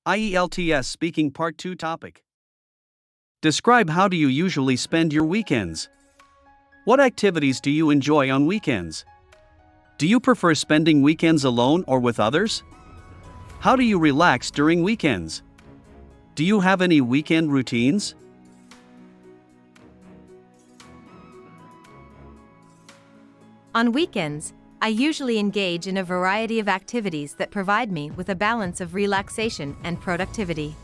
IELTS Speaking Part 2 topic. Describe how do you usually spend your weekends? What activities do you enjoy on weekends? Do you prefer spending weekends alone or with others? How do you relax during weekends? Do you have any weekend routines? On weekends, I usually engage in a variety of activities that provide me with a balance of relaxation and productivity.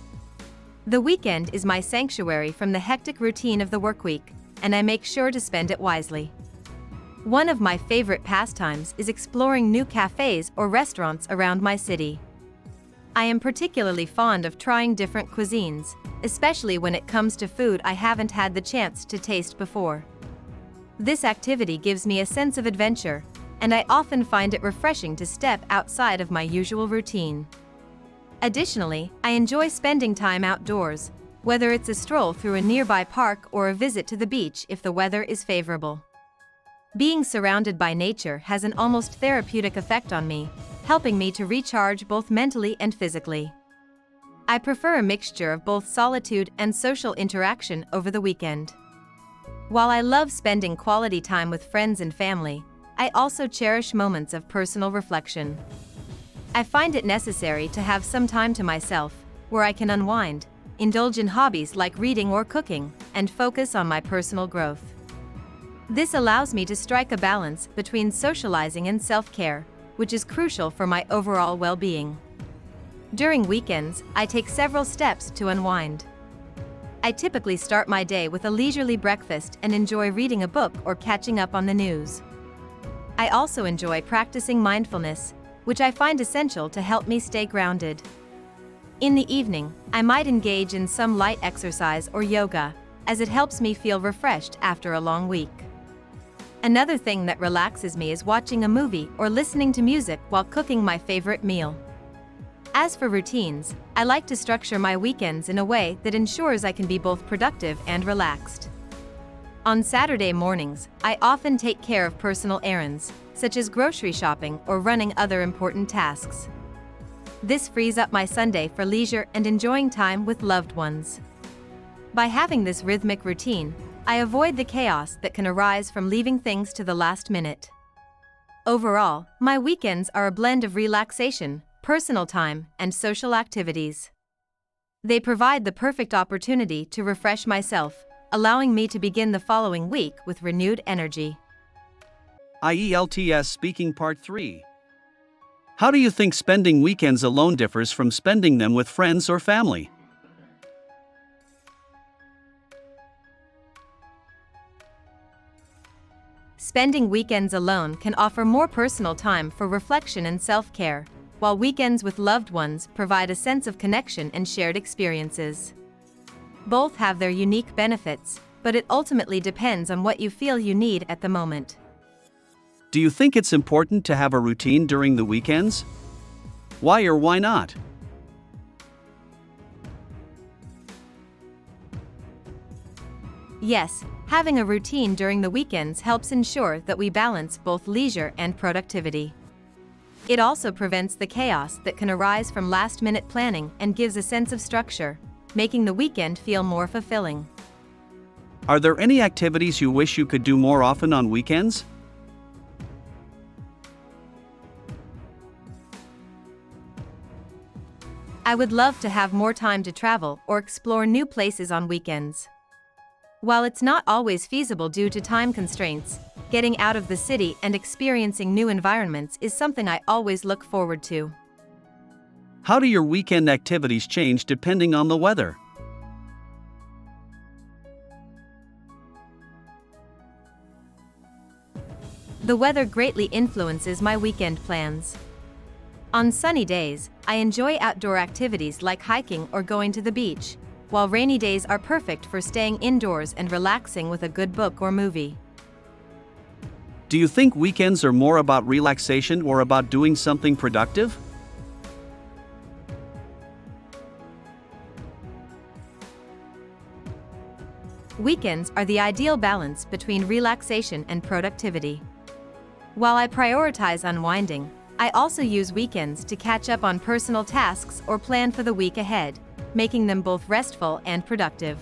The weekend is my sanctuary from the hectic routine of the workweek, and I make sure to spend it wisely. One of my favorite pastimes is exploring new cafes or restaurants around my city. I am particularly fond of trying different cuisines, especially when it comes to food I haven't had the chance to taste before. This activity gives me a sense of adventure, and I often find it refreshing to step outside of my usual routine. Additionally, I enjoy spending time outdoors, whether it's a stroll through a nearby park or a visit to the beach if the weather is favorable. Being surrounded by nature has an almost therapeutic effect on me, helping me to recharge both mentally and physically. I prefer a mixture of both solitude and social interaction over the weekend. While I love spending quality time with friends and family, I also cherish moments of personal reflection. I find it necessary to have some time to myself, where I can unwind, indulge in hobbies like reading or cooking, and focus on my personal growth. This allows me to strike a balance between socializing and self-care, which is crucial for my overall well-being. During weekends, I take several steps to unwind. I typically start my day with a leisurely breakfast and enjoy reading a book or catching up on the news. I also enjoy practicing mindfulness, which I find essential to help me stay grounded. In the evening, I might engage in some light exercise or yoga, as it helps me feel refreshed after a long week. Another thing that relaxes me is watching a movie or listening to music while cooking my favorite meal. As for routines, I like to structure my weekends in a way that ensures I can be both productive and relaxed. On Saturday mornings, I often take care of personal errands, such as grocery shopping or running other important tasks. This frees up my Sunday for leisure and enjoying time with loved ones. By having this rhythmic routine, I avoid the chaos that can arise from leaving things to the last minute. Overall, my weekends are a blend of relaxation, personal time, and social activities. They provide the perfect opportunity to refresh myself, allowing me to begin the following week with renewed energy. IELTS Speaking Part 3. How do you think spending weekends alone differs from spending them with friends or family? Spending weekends alone can offer more personal time for reflection and self-care, while weekends with loved ones provide a sense of connection and shared experiences. Both have their unique benefits, but it ultimately depends on what you feel you need at the moment. Do you think it's important to have a routine during the weekends? Why or why not? Yes, having a routine during the weekends helps ensure that we balance both leisure and productivity. It also prevents the chaos that can arise from last-minute planning and gives a sense of structure, making the weekend feel more fulfilling. Are there any activities you wish you could do more often on weekends? I would love to have more time to travel or explore new places on weekends. While it's not always feasible due to time constraints, getting out of the city and experiencing new environments is something I always look forward to. How do your weekend activities change depending on the weather? The weather greatly influences my weekend plans. On sunny days, I enjoy outdoor activities like hiking or going to the beach, while rainy days are perfect for staying indoors and relaxing with a good book or movie. Do you think weekends are more about relaxation or about doing something productive? Weekends are the ideal balance between relaxation and productivity. While I prioritize unwinding, I also use weekends to catch up on personal tasks or plan for the week ahead, making them both restful and productive.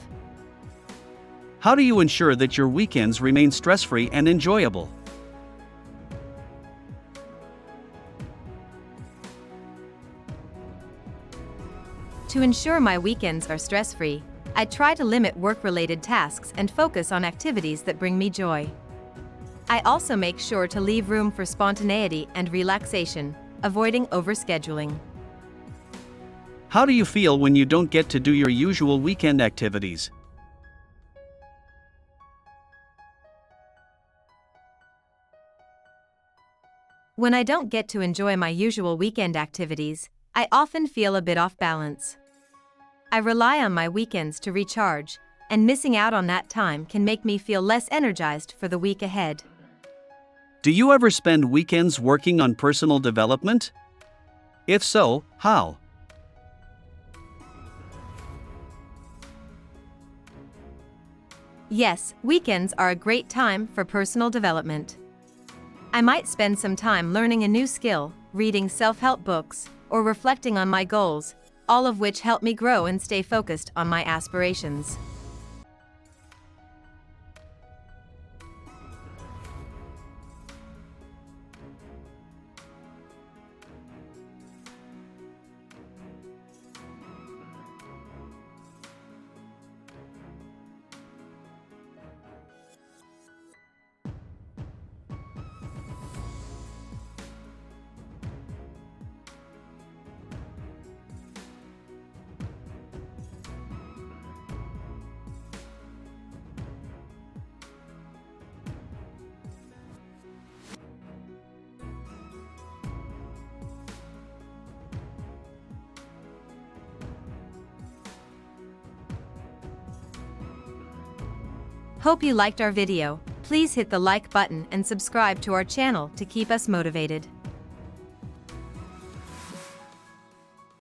How do you ensure that your weekends remain stress-free and enjoyable? To ensure my weekends are stress-free, I try to limit work-related tasks and focus on activities that bring me joy. I also make sure to leave room for spontaneity and relaxation, avoiding overscheduling. How do you feel when you don't get to do your usual weekend activities? When I don't get to enjoy my usual weekend activities, I often feel a bit off balance. I rely on my weekends to recharge, and missing out on that time can make me feel less energized for the week ahead. Do you ever spend weekends working on personal development? If so, how? Yes, weekends are a great time for personal development. I might spend some time learning a new skill, reading self-help books, or reflecting on my goals, all of which help me grow and stay focused on my aspirations. Hope you liked our video. Please hit the like button and subscribe to our channel to keep us motivated.